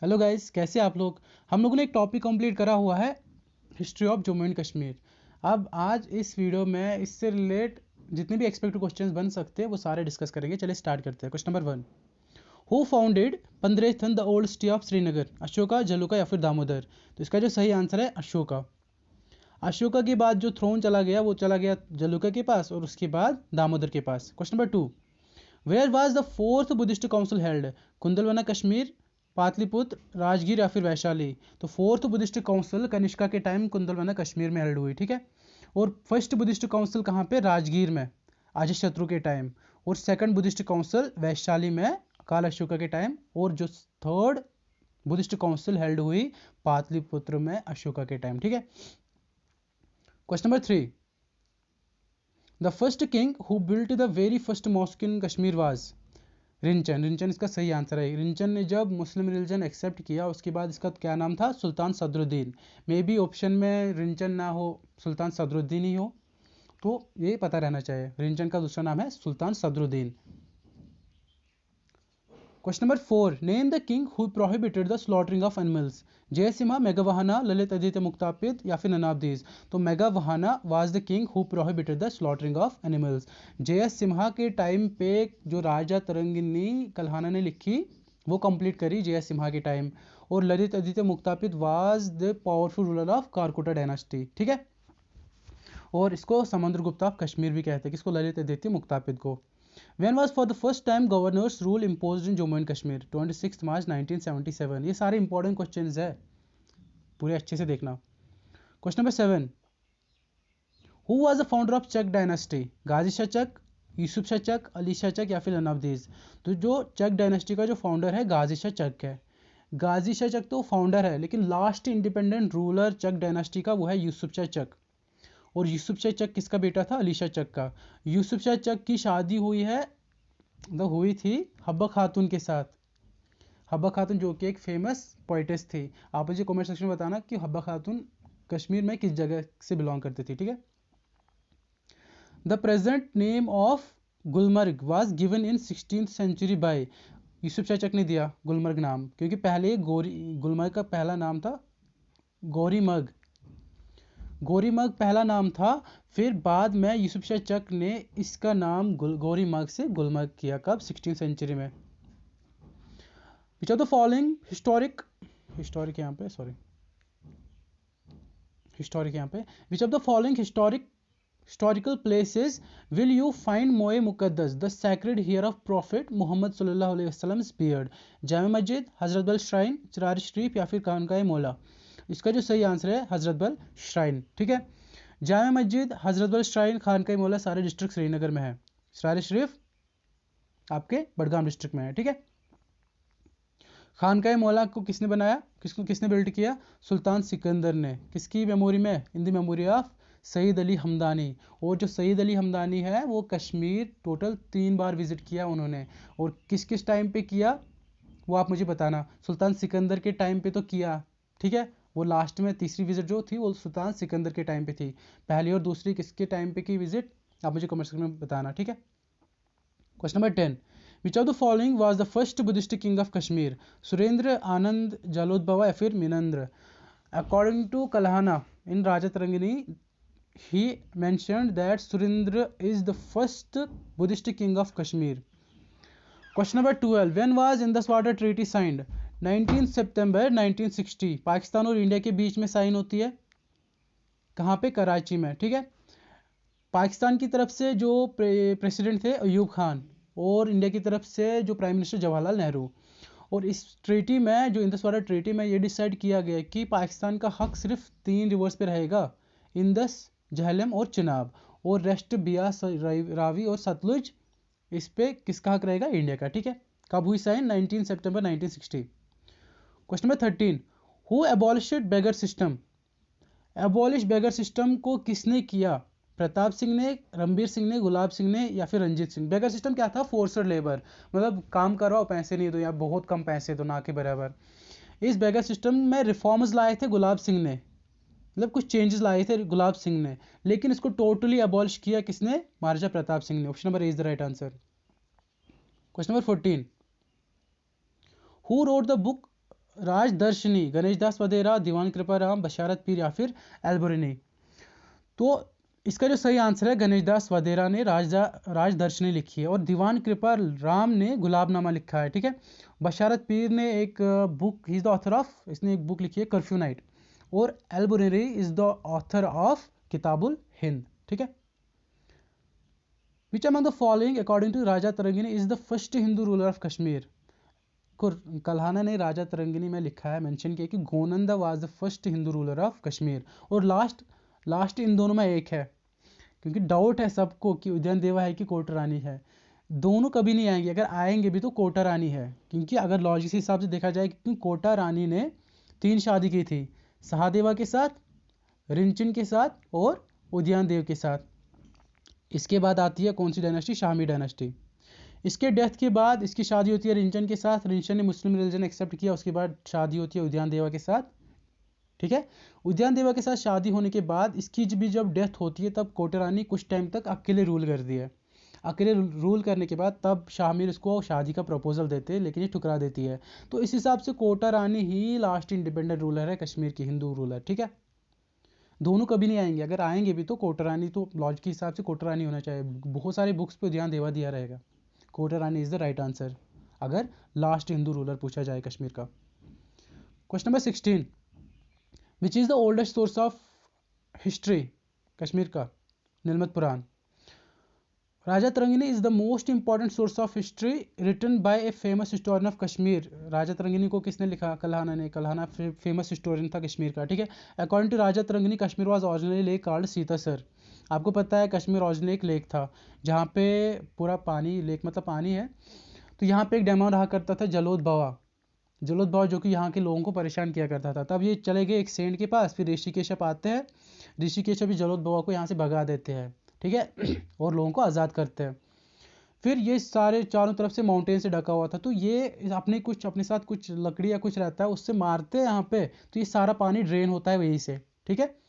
Hello guys, कैसे आप लोग। हम लोगों ने एक टॉपिक कंप्लीट करा हुआ है history of Jammu and Kashmir. अब आज इस वीडियो में इससे रिलेट जितने भी एक्सपेक्टेड क्वेश्चंस बन सकते हैं वो सारे डिस्कस करेंगे। चलिए स्टार्ट करते हैं। Question number 1, who founded Pandrethan the old city of Srinagar? Ashoka, Jaluka या फिर दामोदर? तो इसका जो सही आंसर है अशोका। अशोका के बाद जो थ्रोन चला गया वो चला गया जलुका के पास और उसके बाद दामोदर के पास। Question number 2, where was the fourth Buddhist council held? Kundalvana Kashmir, Pataliputra, Rajgir या फिर वैशाली? तो फोर्थ बुद्धिस्ट काउंसिल कनिष्का के टाइम कुंदलवना कश्मीर में हेल्ड हुई, ठीक है। और फर्स्ट बुद्धिस्ट काउंसिल कहाँ पे? राजगीर में, अजातशत्रु के टाइम। और सेकंड बुद्धिस्ट काउंसिल वैशाली में अकाल अशोका के टाइम। और जो थर्ड बुद्धिस्ट काउंसिल हेल्ड हुई पाटलिपुत्र में अशोका के टाइम, ठीक है। Question number 3, the first king who built the very first mosque in Kashmir was? Rinchen. Rinchen इसका सही आंसर है। रिंचन ने जब मुस्लिम रिलीजन एक्सेप्ट किया उसके बाद इसका क्या नाम था? सुल्तान सदरुद्दीन। मे बी ऑप्शन में रिंचन ना हो, सुल्तान सदरुद्दीन ही हो, तो ये पता रहना चाहिए। रिंचन का दूसरा नाम है Sultan Sadruddin. Question number 4, name the king who prohibited the slaughtering of animals? Jayasimha, मेघवाहना, ललित आदित्य मुक्तापित या फिर नन ऑफ दीज? तो मेघवाहना was the king who prohibited the slaughtering of animals. Jayasimha के टाइम पे जो राजा तरंगिनी कल्हाना ने लिखी वो कंप्लीट करी जयसिम्हा के टाइम। और Lalitaditya Muktapida was the powerful ruler of Karkota dynasty, ठीक है। और इसको समुद्रगुप्त ऑफ कश्मीर भी कहते हैं, किसको? ललित आदित्य मुक्तापित को। When was for the first time governors rule imposed in Jammu and Kashmir? 26 March 1977। ये सारे इंपॉर्टेंट क्वेश्चंस है, पूरे अच्छे से देखना। Question number 7, who was the founder of Chak dynasty? Ghazi Shah Chak, Yusuf Shah Chak, Ali Shah Chak या फिर नन ऑफ दीज? तो जो चक डायनेस्टी का जो फाउंडर है गाजी शाह चक है। गाजी शाह चक तो फाउंडर है, लेकिन लास्ट इंडिपेंडेंट रूलर चक डायनेस्टी का वो है यूसुफ शाह चक। और यूसुफ शाह चक किसका बेटा था? अली शाह चक का। यूसुफ शाह चक की शादी हुई थी हब्बा खातून के साथ। हब्बा खातून जो कि एक फेमस पोइटेस थी। आप मुझे कमेंट सेक्शन में बताना कि हब्बा खातून कश्मीर में किस जगह से बिलोंग करती थी, ठीक है। The present name of Gulmarg was given in 16th century by? Yusuf Shah Chak ने दिया गुलमर्ग नाम, क्योंकि पहले गुलमर्ग का पहला नाम था गोरीमर्ग। गोरीमर्ग पहला नाम था, फिर बाद में यूसुफ शाह चक ने इसका नाम गोरीमर्ग से गुलमर्ग किया। कब? 16th सेंचुरी में। Which of the following historic यहाँ पे which of the following historical places will you find Moi Muqaddas the sacred hair of prophet Mohammad सल्लल्लाहु अलैहि वसल्लम बियर्ड? जामा मस्जिद, हजरत बल श्राइन, चिरार शरीफ या फिर खानकाए मौला? इसका जो सही आंसर है हजरत बल श्राइन, ठीक है। जामा मस्जिद, हजरत बल श्राइन, खानकाए मौला सारे डिस्ट्रिक्ट श्रीनगर में है। चिरार शरीफ आपके बडगाम डिस्ट्रिक्ट में है, ठीक है। खानकाए मौला को किसने बनाया, किसने बिल्ड किया? सुल्तान सिकंदर ने। किसकी मेमोरी में? In the memory of Syed Ali Hamdani. और जो सईद अली हमदानी है वो कश्मीर टोटल 3 बार विजिट किया उन्होंने। और किस किस टाइम पे किया वो आप मुझे बताना। सुल्तान सिकंदर के टाइम पे तो किया, ठीक है। वो लास्ट में तीसरी विजिट जो थी वो सुल्तान सिकंदर के टाइम पे थी। पहली और दूसरी किसके टाइम पे की विजिट आप मुझे कमेंट सेक्शन में बताना, ठीक है। Question number 10, which of the following was the first Buddhist king of Kashmir? Surendra, Anand, Jalodbhava या फिर Menander? According to Kalhana in Raja Tarangini he mentioned that Surendra is the first Buddhist king of Kashmir. Question number 12, when was Indus Water Treaty signed? 19 सितंबर 1960। पाकिस्तान और India के बीच में sign होती है कहाँ पे? कराची में, ठीक है। पाकिस्तान की तरफ से जो प्रेसिडेंट थे अयूब खान और इंडिया की तरफ से जो प्राइम मिनिस्टर जवाहरलाल नेहरू। और इस ट्रीटी में जो इंदस वाटर ट्रीटी में ये डिसाइड किया गया कि पाकिस्तान का हक सिर्फ 3 रिवर्स पे रहेगा, इंदस, झेलम और चिनाब। और रेस्ट बियास, रावी और सतलुज, इस पे किसका हक रहेगा? इंडिया का, ठीक है। कब हुई साइन? 19 सितंबर 1960। Question number 13, who abolished beggar system? Abolish beggar system को किसने किया? प्रताप सिंह ने, रणबीर सिंह ने, गुलाब सिंह ने या फिर रंजीत सिंह? बेगर सिस्टम क्या था? फोर्सड लेबर, मतलब काम करवाओ पैसे नहीं दो या बहुत कम पैसे दो, ना के बराबर। इस बेगर सिस्टम में रिफॉर्म्स लाए थे गुलाब सिंह ने, मतलब कुछ चेंजेस लाए थे गुलाब सिंह ने, लेकिन इसको टोटली अबॉलिश किया किसने? महाराजा प्रताप सिंह ने। Option number is the right answer. Question number 14, who wrote the book Rajdarshani Ganeshdas Vadhera, Diwan Kriparam, Basharat Peer या फिर एल्बुर्नी। तो इसका जो सही आंसर है, गणेशदास वधेरा ने राजदर्शनी लिखी है और दीवान कृपा राम ने गुलाबनामा लिखा है, ठीक है। बशारत पीर ने एक book, he is the author of, इसने एक बुक लिखी है कर्फ्यू नाइट, और Alberuni is the author of Kitabul Hind, ठीक है। Which among the following according to Raja Tarangini is the first Hindu ruler of Kashmir. Kalhana ने राजा तरंगिनी में लिखा है, मेंशन किया कि Gonanda was the first Hindu ruler of Kashmir. और लास्ट इन दोनों में एक है, क्योंकि डाउट है सबको कि उदयन देवा है कि कोटा रानी है। दोनों कभी नहीं आएंगे, अगर आएंगे भी तो कोटा रानी है, क्योंकि अगर लॉजिक के हिसाब से देखा जाए, क्योंकि कोटा रानी ने 3 शादी की थी, सहादेवा के साथ, रिंचन के साथ और उदयन देव के साथ। इसके बाद आती है कौन सी डायनेस्टी? शामी डायनेस्टी। इसके डेथ के बाद इसकी शादी होती है रिंचन के साथ, रिंचन ने मुस्लिम रिलीजन एक्सेप्ट किया, उसके बाद शादी होती है उदयन देवा के साथ, ठीक है। उदयन देवा के साथ शादी होने के बाद इसकी भी जब डेथ होती है, तब कोटा रानी कुछ टाइम तक अकेले रूल करती है। अकेले रूल करने के बाद तब शामिर इसको शादी का प्रपोजल देते हैं, लेकिन ये ठुकरा देती है। तो इस हिसाब से कोटा रानी ही लास्ट इंडिपेंडेंट रूलर है कश्मीर की, हिंदू रूलर, ठीक है। दोनों कभी नहीं आएंगे, अगर आएंगे भी तो कोटा रानी, तो लॉजिक के हिसाब से कोटा रानी होना चाहिए। बहुत सारे बुक्स पे उदयन देवा दिया रहेगा। Kota Rani is the right answer अगर लास्ट हिंदू रूलर पूछा जाए कश्मीर का। Question number 16, which is the oldest source of history Kashmir का? Nilamata Purana. Raja Tarangini is the most important source of history written by a famous historian of Kashmir. Raja Tarangini को किसने लिखा? कल्हाना ने। कल्हाना फेमस हिस्टोरियन था कश्मीर का, ठीक है। According to Raja Tarangini, Kashmir was originally lake called Satisar. आपको पता है कश्मीर ओरिजिनली एक लेक था, जहाँ पे पूरा पानी, लेक मतलब पानी है, तो यहाँ पे एक डेमो रहा करता था जलोद बावा, जो कि यहाँ के लोगों को परेशान किया करता था। तब ये चले गए एक सेंट के पास, फिर ऋषिकेश आते हैं, ऋषिकेश भी जलोद बावा को यहाँ से भगा देते हैं, ठीक है, और लोगों को आज़ाद करते हैं। फिर ये सारे चारों तरफ से माउंटेन से ढका हुआ था, तो ये अपने साथ कुछ लकड़ी या कुछ रहता है, उससे मारते हैं यहाँ पे, तो ये सारा पानी ड्रेन होता है यहीं से, ठीक है।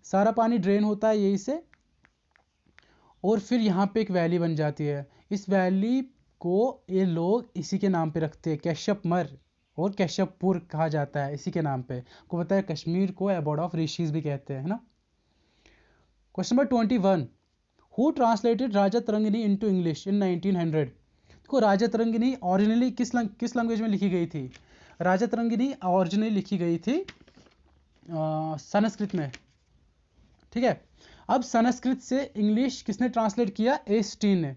सारा पानी ड्रेन होता है यहीं से, और फिर यहाँ पे एक वैली बन जाती है। इस वैली को ये लोग इसी के नाम पे रखते हैं, कैशपमर और कैशपपुर कहा जाता है इसी के नाम पे। को पता है कश्मीर को अबोर्ड ऑफ ऋषिज भी कहते हैं, है ना। Question number 21, who translated Raja Tarangini into English in 1900? देखो राजा तरंगिनी ओरिजिनली किस लैंग्वेज में लिखी गई थी? राजा तरंगिनी ओरिजिनली लिखी गई थी संस्कृत में, ठीक है। अब संस्कृत से इंग्लिश किसने ट्रांसलेट किया? एस्टीन ने।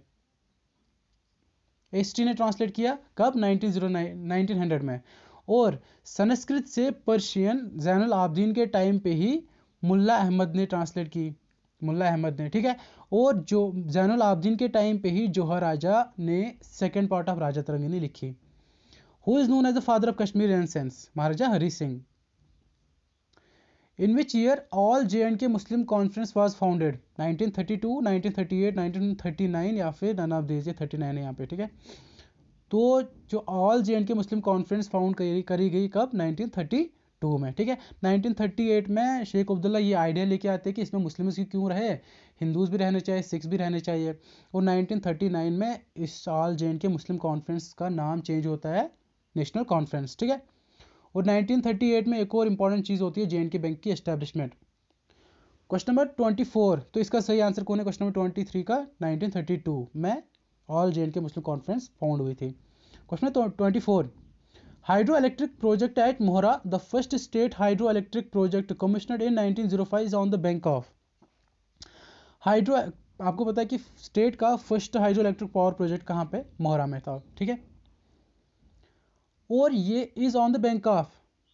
एस्टीन ने ट्रांसलेट किया कब? 1900 में। और संस्कृत से पर्शियन जैनुल आबदीन के टाइम पे ही मुल्ला अहमद ने ट्रांसलेट की, मुल्ला अहमद ने, ठीक है। और जो जैनुल आबदीन के टाइम पे ही जोहर राजा ने second part of Rajatarangini लिखी। Who is known as the father of Kashmir renaissance? Maharaja Hari Singh. In which year all J&K Muslim Conference was founded? 1932, 1938, 1939 या फिर none of these? 39 है यहाँ पे, ठीक है। तो जो ऑल J&K मुस्लिम कॉन्फ्रेंस फाउंड करी गई कब? 1932 में, ठीक है। 1938 में शेख अब्दुल्ला ये आइडिया लेके आते हैं कि इसमें मुस्लिम्स की क्यों रहे, हिंदूज भी रहने चाहिए, सिख्स भी रहने चाहिए। और 1939 में इस ऑल J&K मुस्लिम कॉन्फ्रेंस का नाम चेंज होता है नेशनल कॉन्फ्रेंस, ठीक है। और 1938 में एक और इंपॉर्टेंट चीज़ होती है J&K बैंक की एस्टैब्लिशमेंट। क्वेश्चन नंबर 24, तो इसका सही आंसर कौन है? क्वेश्चन नंबर 23 का 1932 में ऑल J&K मुस्लिम कॉन्फ्रेंस फाउंड हुई थी। Question number 24, hydro electric project at Mohra, the first state hydro electric project commissioned in 1905 is on the bank of. Hydro, आपको पता है कि स्टेट का first hydro electric power project कहाँ पे? मोहरा में था, ठीक है। और ये is on the bank of,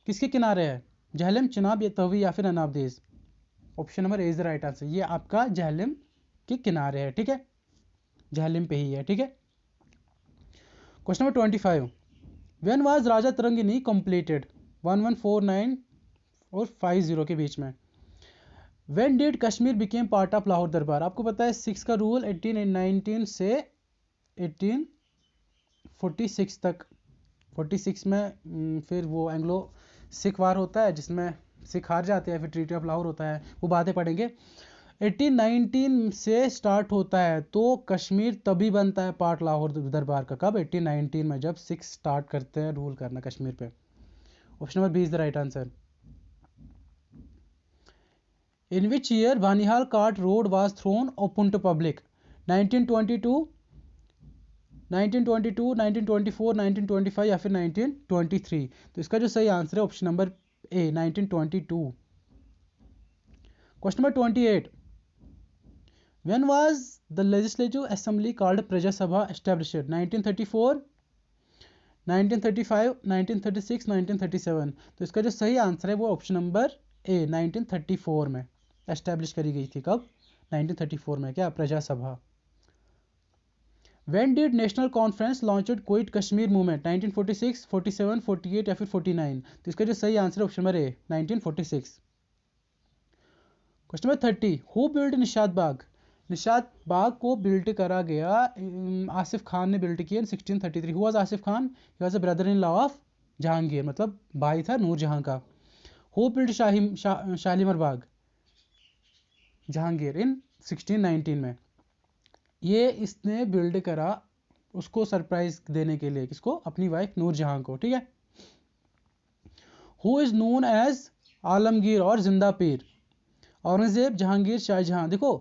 किसके किनारे है? झेलम, चिनाब या तवी या फिर अनाबदेज? Option number A is the right answer. ये आपका झेलम के किनारे है, ठीक है, झेलम पे ही है, ठीक है। Question number 25, when was Raja Tarangini completed? 1149 और 50 के बीच में। When did Kashmir became part of Lahore दरबार? आपको पता है 6 का रूल 1819 से 1846 तक। 46 में फिर वो एंग्लो सिख वार होता है, जिसमें सिख हार जाते हैं, फिर ट्रीटी ऑफ लाहौर होता है, वो बातें पढ़ेंगे। 1819 से स्टार्ट होता है, तो कश्मीर तभी बनता है पार्ट लाहौर दरबार का। कब? 1819 में, जब सिख स्टार्ट करते हैं रूल करना कश्मीर पे। Option number B is the right answer. In which year Banihal Cart Road was thrown open to public? 1922, 1922, 1924, 1925 या फिर 1923? तो इसका जो सही आंसर है option number A 1922। Question number 28। When was the Legislative Assembly called Praja Sabha established? 1934, 1935, 1936, 1937? तो इसका जो सही आंसर है वो ऑप्शन नंबर ए 1934 में एस्टैब्लिश करी गई थी। कब? 1934 में। क्या? प्रजा सभा। When did National Conference launched Quit Kashmir Movement? 1946, 47, 48 या फिर 49? तो इसका जो सही आंसर है option number A 1946। Question number 30। Who built Nishat Bagh? Nishat Bagh को बिल्ट करा गया आसिफ खान ने बिल्ट किया 1633। Who was Asif Khan? He was a brother-in-law of Jahangir, मतलब भाई था नूरजहां का। Who built शालीमार बाग? जहांगीर इन 1619 में। ये इसने बिल्ड करा उसको सरप्राइज देने के लिए, किसको? अपनी वाइफ नूरजहां को। ठीक है। Who is known as Alamgir और जिंदा पीर? औरंगजेब, जहांगीर, शाहजहां। देखो,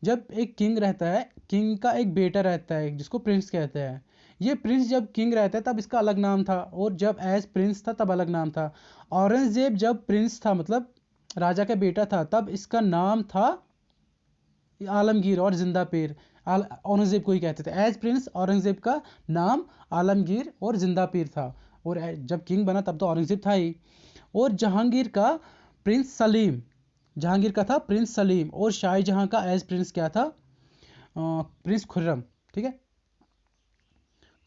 जब एक किंग रहता है, किंग का एक बेटा रहता है जिसको प्रिंस कहते हैं। ये प्रिंस जब किंग रहता है तब इसका अलग नाम था, और जब एज प्रिंस था तब अलग नाम था। औरंगजेब जब प्रिंस था, मतलब राजा का बेटा था, तब इसका नाम था आलमगीर और जिंदा पीर। औरंगजेब को ही कहते थे। एज प्रिंस औरंगजेब का नाम आलमगीर और जिंदा पीर था, और जब किंग बना तब तो औरंगजेब था ही। और जहांगीर का प्रिंस सलीम, जहांगीर का था प्रिंस सलीम, और शाहजहां का एज प्रिंस क्या था? प्रिंस खुर्रम। ठीक है।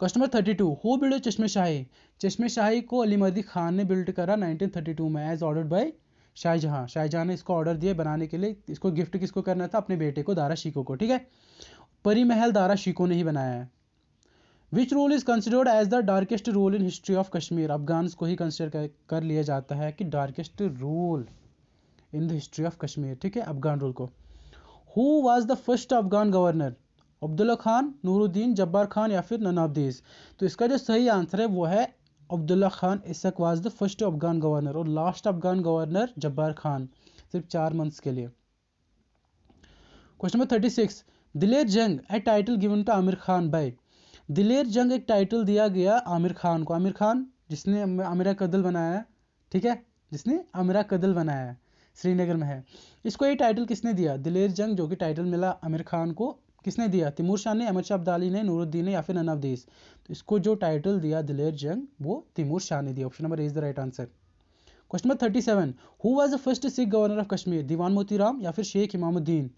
Question number 32। हु बिल्ड चश्मे शाही? चश्मे शाही को अली मर्दी खान ने बिल्ड करा 1932 में as ordered by Shah Jahan. Shah Jahan ने इसको ऑर्डर दिया बनाने के लिए। इसको गिफ्ट किसको करना था? अपने बेटे को, दारा शिकोह को। ठीक है। परी महल दारा शिकोह ने ही बनाया है। Which rule is considered as the darkest rule in history of Kashmir? Afghan को ही कंसिडर कर लिया जाता है कि darkest rule in the history of Kashmir. ठीक है, अफगान रूल को। Who was the first Afghan governor? Abdullah Khan, Nuruddin, Jabbar Khan या फिर नन ऑफ दीज? तो इसका जो सही आंसर है वो है अब्दुल्ला खान इसक was the first Afghan governor, और लास्ट अफगान गवर्नर जब्बार खान, सिर्फ 4 मंथ्स के लिए। Question number 36। Diler Jung a title given to Amir Khan by? Diler Jung एक टाइटल दिया गया आमिर खान को। आमिर खान जिसने आमिरा कदल बनाया है, ठीक है, जिसने आमिरा कदल बनाया है, श्रीनगर में है। इसको ये टाइटल किसने दिया? दिलेर जंग, जो कि टाइटल मिला आमिर खान को, किसने दिया? तिमूर शाह ने, अहमद शाह अब्दाली ने, नूरुद्दीन ने या फिर नन ऑफ दीज? तो इसको जो टाइटल दिया दिलेर जंग वो तिमूर शाह ने दिया। Option number A is the right answer. Question number 37। Who was the first Sikh governor of Kashmir? Diwan Motiram या फिर शेख इमामुद्दीन?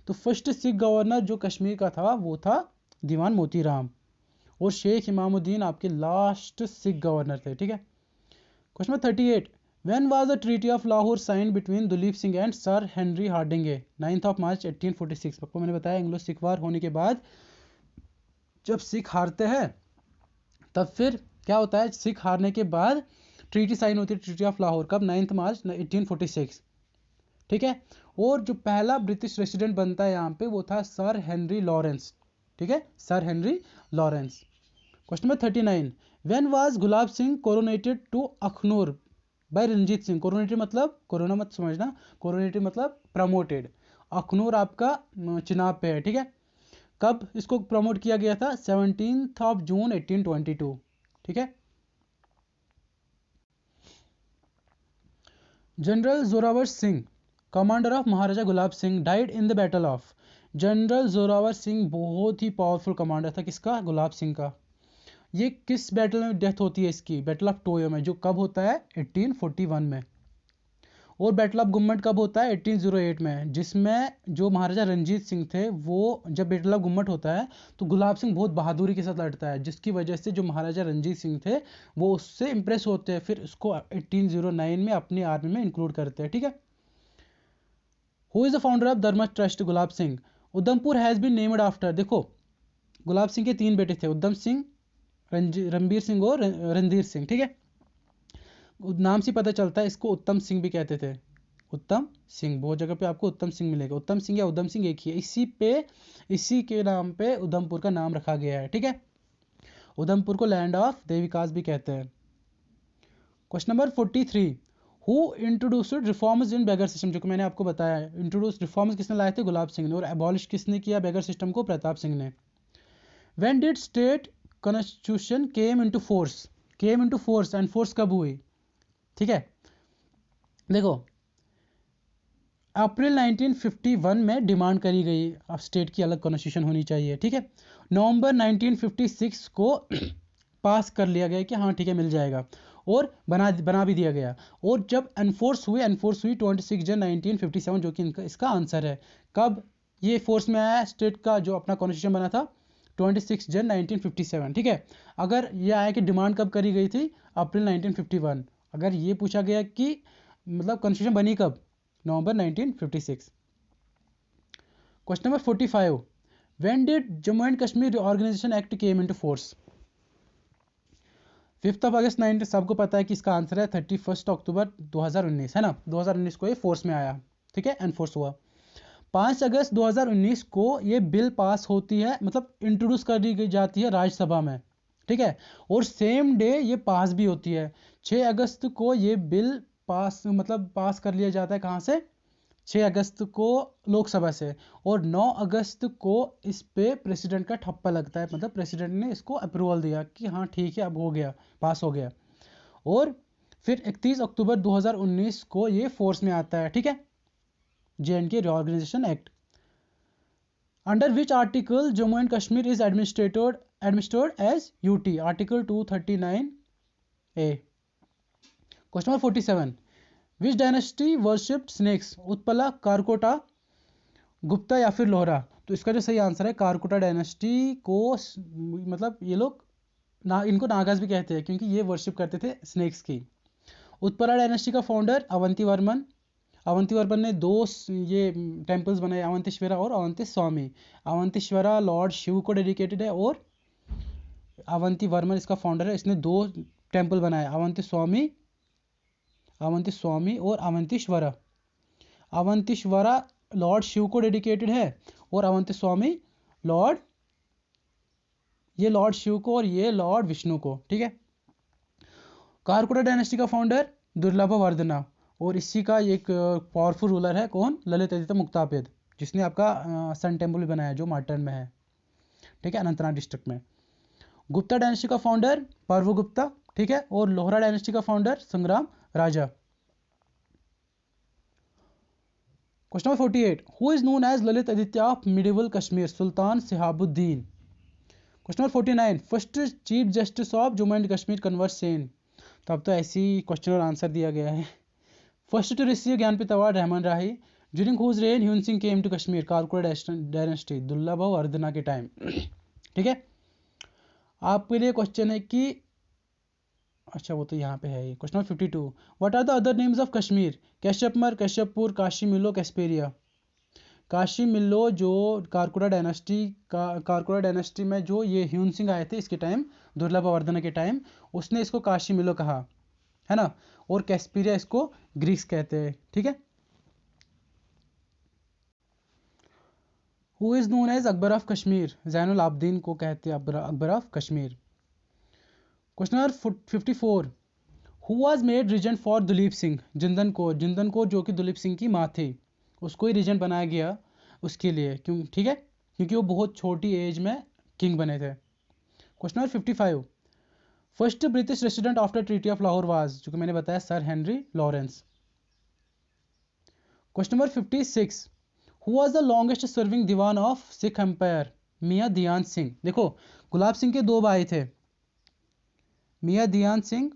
तो फर्स्ट सिख गवर्नर जो कश्मीर का था वो था दीवान मोतीराम, और शेख इमामुद्दीन आपके लास्ट सिख गवर्नर थे। ठीक है। Question number 38। When was the treaty of Lahore sign between Duleep Singh and sir Henry Hardinge? 9 March 1846। आपको मैंने बताया एंग्लो सिख वार होने के बाद जब सिख हारते हैं तब फिर क्या होता है? सिख हारने के बाद ट्रीटी साइन होती है, ट्रीटी ऑफ लाहौर। कब? 9 मार्च 1846। ठीक है। और जो पहला ब्रिटिश रेसिडेंट बनता है यहाँ पे वो था सर हेनरी लॉरेंस। ठीक है, sir Henry Lawrence. Question number 39। When was Gulab Singh coronated to Akhnoor by Ranjit Singh? Coronated मतलब, कोरोना मत समझना, कोरोनेटेड मतलब प्रमोटेड। अखनूर आपका चिनाब पे है। ठीक है। कब इसको प्रमोट किया गया था? 17 जून 1822। ठीक है। General Zorawar Singh, commander of Maharaja Gulab Singh, died in the battle of? General Zorawar Singh बहुत ही पावरफुल कमांडर था। किसका? गुलाब सिंह का। ये किस बैटल में डेथ होती है इसकी? बैटल ऑफ टोयो में, जो कब होता है? 1841 में। और बैटल ऑफ गुम्मट कब होता है? 1808 में, जिसमें जो महाराजा रंजीत सिंह थे वो, जब बैटल ऑफ गुम्मट होता है तो गुलाब सिंह बहुत बहादुरी के साथ लड़ता है, जिसकी वजह से जो महाराजा रंजीत सिंह थे वो उससे इंप्रेस होते हैं, फिर उसको 1809 में अपनी आर्मी में इंक्लूड करते हैं। ठीक है। Who is the founder of Dharm trust? Gulab Singh. Udhampur has been named after? देखो, गुलाब सिंह के 3 बेटे थे, उधम सिंह, रणबीर सिंह और रणधीर सिंह। ठीक है। नाम से पता चलता है, इसको उत्तम सिंह भी कहते थे। उत्तम सिंह, बहुत जगह पे आपको उत्तम सिंह मिलेगा। उत्तम सिंह या उधम सिंह एक ही है। इसी के नाम पे उधमपुर का नाम रखा गया है। ठीक है। उधमपुर को लैंड ऑफ देविकास भी कहते हैं। Question number 43, who introduced reforms in beggar system, जो कि मैंने आपको बताया है। इंट्रोड्यूस रिफॉर्म्स किसने लाए थे? गुलाब सिंह ने। और एबॉलिश किसने किया बेगर सिस्टम को? प्रताप सिंह ने। When did state constitution came into force? Came into force and force कब हुई? ठीक है, देखो अप्रैल 1951 में डिमांड करी गई अब स्टेट की अलग कॉन्स्टिट्यूशन होनी चाहिए। ठीक है, नवंबर 1956 को पास कर लिया गया कि हाँ ठीक है मिल जाएगा, और बना भी दिया गया। और जब एनफोर्स हुई 26 जन 1957, जो कि इसका आंसर है। कब ये फोर्स में आया स्टेट का जो अपना कॉन्स्टिट्यूशन बना था? 26 जन 1957। ठीक है, अगर ये आया कि डिमांड कब करी गई थी? अप्रैल 1951। अगर ये पूछा गया कि मतलब कॉन्स्टिट्यूशन बनी कब? नवंबर 1956। Question number 45, when did Jammu and Kashmir reorganisation act came into force? 5 अगस्त 19, सबको पता है कि इसका आंसर है 31 अक्टूबर 2019, है ना। 2019 को ये फोर्स में आया, ठीक है, एनफोर्स हुआ। 5 अगस्त 2019 को ये बिल पास होती है, मतलब इंट्रोड्यूस कर दी जाती है राज्यसभा में, ठीक है, और सेम डे ये पास भी होती है। 6 अगस्त को ये बिल पास कर लिया जाता है, कहाँ से? 6 अगस्त को लोकसभा से, और 9 अगस्त को इस पे प्रेसिडेंट का ठप्पा लगता है, मतलब प्रेसिडेंट ने इसको अप्रूवल दिया कि हाँ ठीक है अब हो गया, पास हो गया। और फिर 31 अक्टूबर 2019 को ये फोर्स में आता है, ठीक है, J&K reorganisation act. Under which article Jammu and Kashmir is administered as UT? Article 239A। Question number 47, which dynasty worshipped snakes? Utpala, Karkota, Gupta या फिर लोहरा? तो इसका जो सही आंसर है कारकोटा डायनेस्टी को, मतलब ये लोग इनको नागाज भी कहते हैं क्योंकि ये वर्शिप करते थे स्नेक्स की। उत्पला डायनेस्टी का फाउंडर अवंती वर्मन। अवंती वर्मन ने दो ये टेम्पल्स बनाए, अवंतीश्वरा और अवंती स्वामी। अवंतीश्वरा लॉर्ड शिव को डेडिकेटेड है, और अवंती वर्मन इसका फाउंडर है, इसने 2 टेम्पल बनाए, अवंती स्वामी और अवंतीश्वरा। अवंतीश्वरा लॉर्ड शिव को डेडिकेटेड है, और अवंती स्वामी ये लॉर्ड शिव को और ये लॉर्ड विष्णु को, ठीक है। कारकोटा डायनेस्टी का फाउंडर दुर्लभ वर्धना, और इसी का एक पावरफुल रूलर है कौन? ललित आदित्य मुक्तापिद, जिसने आपका सन टेम्पल भी बनाया जो मार्टन में है, ठीक है, अनंतनाग डिस्ट्रिक्ट में। गुप्ता डायनेस्टी का फाउंडर पर्व गुप्ता, ठीक है, और लोहरा डायनेस्टी का founder Sangram Raja. Question number 48, who is known as Lalitaditya of medieval Kashmir? Sultan Shihabuddin. Question number 49, first chief justice of Jammu and Kashmir Kanwar Sen? तो अब तो ऐसी क्वेश्चन और आंसर दिया गया है। First to receive Jnanpith award Rahman Rahi, during whose reign Hiuen Tsang came to Kashmir? Karkota dynasty, Durlabh Vardhana के time, ठीक है। आपके लिए क्वेश्चन है कि अच्छा वो तो यहाँ पे है। ये question number 52, what are the other names of Kashmir? Kashyapmar, Kashyappur, Kashi Milo, Kaspeiria. Kashi मिलो जो कारकोटा डायनेस्टी में जो ये ह्यून सिंह आए थे इसके टाइम, दुर्लभ वर्धना के टाइम, उसने इसको काशी मिलो कहा, है ना, और कैस्पेरिया इसको ग्रीक्स कहते हैं, ठीक है। Who is known as Akbar of Kashmir? Zainul Abidin को कहते हैं Akbar of Kashmir. Question number 54, who was made regent for Duleep Singh? Jindan Kaur जो कि दुलीप सिंह की माँ थी, उसको ही रीजेंट बनाया गया उसके लिए, क्यों? ठीक है, क्योंकि वो बहुत छोटी एज में किंग बने थे। Question number 55, first British resident after treaty of Lahore was? जो कि मैंने बताया sir Henry Lawrence. Question number 56, who was the longest serving Diwan of Sikh empire? Mian Dhyan Singh. देखो गुलाब सिंह के 2 भाई थे, मियाँ दयान सिंह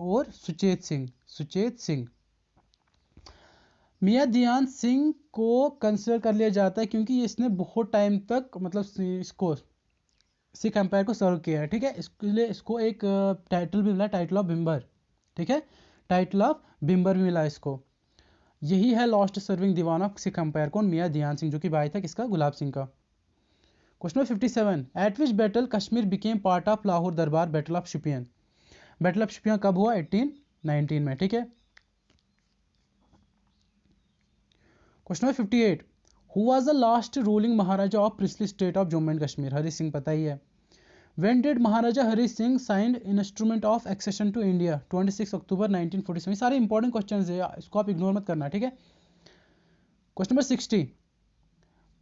और सुचेत सिंह। मियाँ दयान सिंह को कंसिडर कर लिया जाता है क्योंकि इसने बहुत टाइम तक मतलब इसको सिख एम्पायर को सर्व किया है, ठीक है। इसके लिए इसको एक टाइटल भी मिला, टाइटल ऑफ बिम्बर, ठीक है, टाइटल ऑफ बिम्बर भी मिला इसको। यही है last serving Diwan of Sikh empire, कौन? मियाँ दयान सिंह, जो कि भाई था किसका? गुलाब सिंह का। Question number 57, at which battle Kashmir became part of Lahore Darbar? Battle of Shupiyan. Battle of Shupiyan कब हुआ? 1819 में, ठीक है। Question number 58, who was the last ruling Maharaja of princely state of Jammu and Kashmir? Hari Singh, पता ही है। When did Maharaja Hari Singh signed instrument of accession to India? 26 अक्टूबर 1947। सारे important questions है, इसको आप इग्नोर मत करना, ठीक है। Question number 60,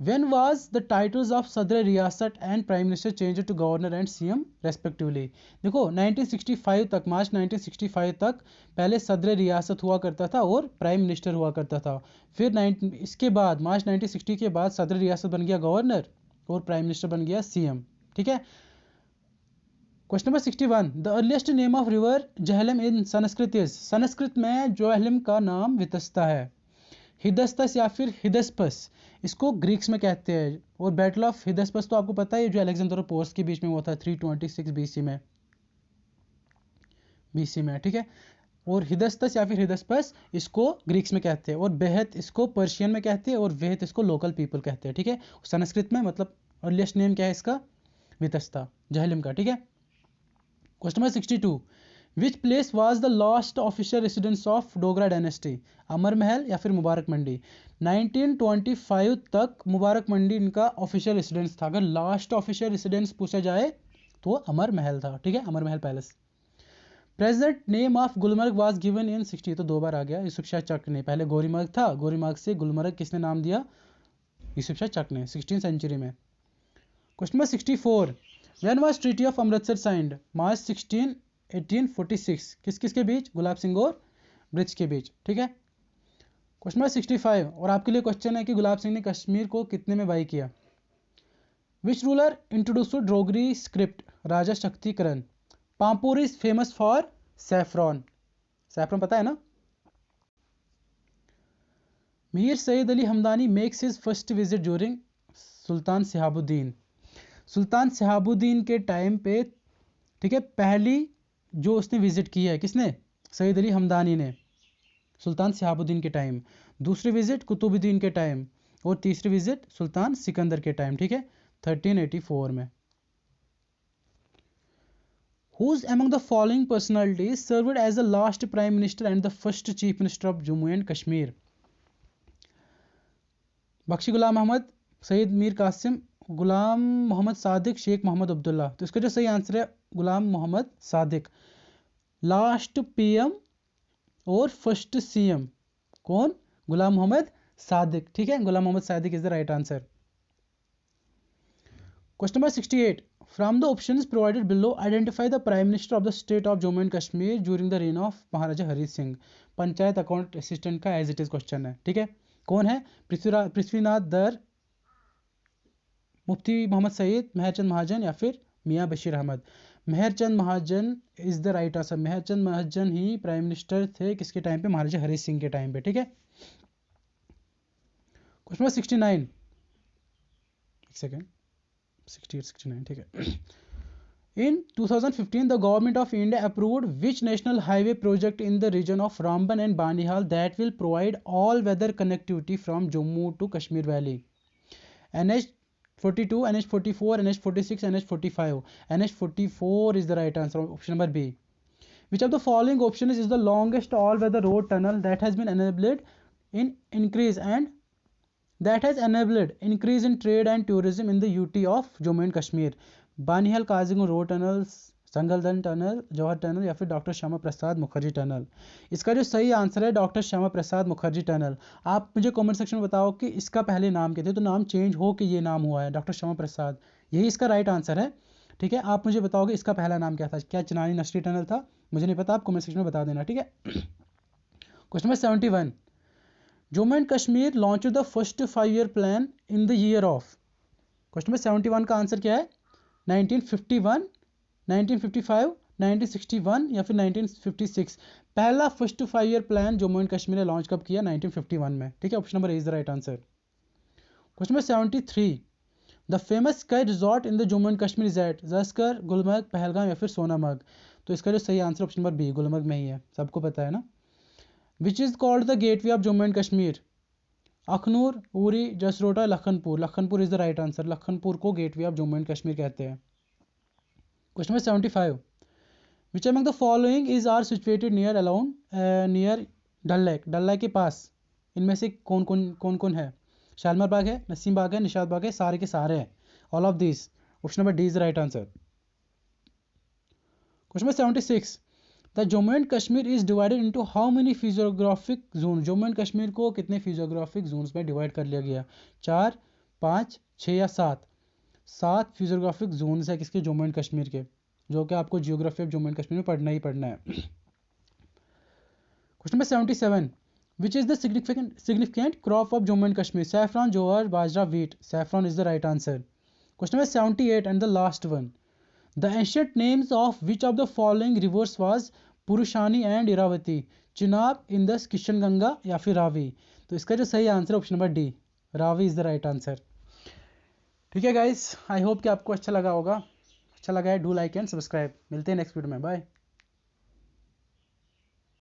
when was the titles of Sadr Riyasat and Prime Minister changed to Governor and CM respectively? देखो 1965 तक, मार्च 1965 तक पहले सदर रियासत हुआ करता था और प्राइम मिनिस्टर हुआ करता था। फिर इसके बाद मार्च 1960 के बाद सदर रियासत बन गया गवर्नर और प्राइम मिनिस्टर बन गया सीएम, ठीक है। Question number 61, the earliest name of river Jhelum in Sanskrit is, Sanskrit में झेलम का नाम वितस्ता है। हिदस्तस या फिर हिदस्पस, इसको ग्रीक्स में कहते हैं। और बैटल ऑफ हिदस्पस तो आपको पता है, जो अलेक्जेंडर और पोर्स के बीच में हुआ था 326 बीसी में, ठीक है। और हिदस्तस या फिर हिदस्पस इसको ग्रीक्स में कहते हैं, और बेहत इसको पर्शियन में कहते हैं, और वेहत इसको लोकल पीपल कहते हैं, ठीक है। संस्कृत में मतलब अर्लीस्ट नेम क्या है इसका, वितस्ता, झेलम का, ठीक है। Question number 62, which place was the last official residence of Dogra dynasty, Amar Mahal या फिर मुबारक मंडी। 1925 तक मुबारक मंडी इनका ऑफिशियल रेसिडेंस था। अगर लास्ट ऑफिशियल रेसिडेंस पूछा जाए तो अमर महल था, ठीक है, अमर महल palace. Present name of Gulmarg was given इन 60, तो 2 बार आ गया, यूसुफ शाह चक ने। पहले गोरीमर्ग था, गोरीमर्ग से गुलमर्ग किसने नाम दिया, यूसुफ शाह चक ने 16th सेंचुरी में। Question number 64, when was treaty of Amritsar signed, March 16 1846, किस किस के बीच, गुलाब सिंह और ब्रिज के बीच, ठीक है। क्वेश्चन नंबर 65, और आपके लिए क्वेश्चन है कि गुलाब सिंह ने कश्मीर को कितने में बाई किया। Which ruler introduced Dogri script, Raja Shaktikaran. Pampore is famous for saffron, saffron पता है ना। Mir Sayyid Ali Hamadani makes his first visit during Sultan Shihabuddin, Sultan Shihabuddin के टाइम पे, ठीक है, पहली जो उसने विजिट की है किसने, सैयद अली हमदानी ने, सुल्तान सिहाबुद्दीन के टाइम। दूसरी विजिट कुतुबुद्दीन के टाइम, और तीसरी विजिट सुल्तान सिकंदर के टाइम, ठीक है, 1384 में। Who's among the following personalities served as the last prime minister and the first chief minister of Jammu and Kashmir? Bakshi Ghulam Ahmad, Saeed Mir Qasim, गुलाम मोहम्मद सादिक, शेख मोहम्मद अब्दुल्ला। तो इसका जो सही आंसर है गुलाम मोहम्मद सादिक। लास्ट पीएम और फर्स्ट सीएम कौन, गुलाम मोहम्मद सादिक, ठीक है, Ghulam Mohammad Sadiq is the right answer. Question number 68, from the options provided below identify the prime minister of the state of Jammu and Kashmir during the reign of Maharaja Hari Singh. Panchayat account assistant का as it is question है, ठीक है। कौन है, पृथ्वीनाथ दर, मुफ्ती मोहम्मद सईद, मेहरचंद महाजन या फिर Mian Bashir Ahmad. Mehrchand Mahajan is the right answer. Mehrchand Mahajan ही prime minister थे किसके टाइम पे, महाराजा हरि सिंह के टाइम पे, ठीक है। क्वेश्चन नंबर 69, एक सेकेंड, 68 69, ठीक है। In 2015, the government of India approved which national highway project in the region of Ramban and Banihal that will provide all-weather connectivity from Jammu to Kashmir Valley? NH42, NH44, NH46, NH45. NH44 is the right answer. Option number B. Which of the following options is the longest all-weather road tunnel that has been enabled in increase in trade and tourism in the UT of Jammu and Kashmir? Banihal Qazigund road tunnel, Sangaldan tunnel, Jawahar tunnel या फिर doctor Shyama Prasad Mukherjee tunnel. इसका जो सही answer है doctor Shyama Prasad Mukherjee tunnel. आप मुझे comment section में बताओ कि इसका पहले नाम क्या था, तो नाम चेंज हो के ये नाम हुआ है डॉक्टर श्यामा प्रसाद, यही इसका राइट आंसर है, ठीक है। आप मुझे बताओगे इसका पहला नाम क्या था, क्या चिनानी नस्टी टनल था, मुझे नहीं पता, आप कमेंट सेक्शन में बता देना, ठीक है। Question number 71, Jammu and Kashmir launch the first 5-year plan in the year of. Question number 71 का आंसर क्या है, 1951, 1955, 1961 या फिर 1956। पहला first 5-year plan Jammu and Kashmir ने लॉन्च कब किया, 1951 में, ठीक है। Option number A is the right answer. Question number 73, the famous sky resort in the Jammu and Kashmir is at Zanskar, Gulmarg, Pahalgam या फिर सोनामर्ग। तो इसका जो सही answer option number B, Gulmarg में ही है, सबको पता है ना। Which is called the gateway of Jammu and Kashmir, Akhnoor, Uri, Jasrota, Lakhanpur. Lakhanpur is the right answer, Lakhanpur को gateway of Jammu and Kashmir कहते हैं। Question number 75, which among the following is are situated near अलाउन near Dal lake, Dal lake के पास इनमें से कौन कौन है, शालमार बाग है, नसीम बाग है, निशाद बाग है, सारे के सारे हैं, all of this. Option number D is the right answer. Question number 76, the Jammu and Kashmir is divided into how many physiographic zone, Jammu and Kashmir को कितने फिजियोग्राफिक जोन्स में डिवाइड कर लिया गया, 4, 5, 6 या 7? 7 फिजियोग्राफिक जोन्स है किसके, जम्मू एंड कश्मीर के, जो कि आपको geography of Jammu and Kashmir में पढ़ना ही पढ़ना है। Question number 77, which is the significant crop of Jammu and Kashmir, saffron, jowar, bajra, wheat? Saffron is the right answer. Question number 78 and the last one, the ancient names of which of the following rivers was Purushni and Iravati, Chenab, Indus, Kishanganga या फिर रावी? तो इसका जो सही answer है option number D, Ravi is the right answer. ठीक है guys, I hope कि आपको अच्छा लगा होगा। अच्छा लगा है डू लाइक एंड सब्सक्राइब। मिलते हैं नेक्स्ट वीडियो में, बाय।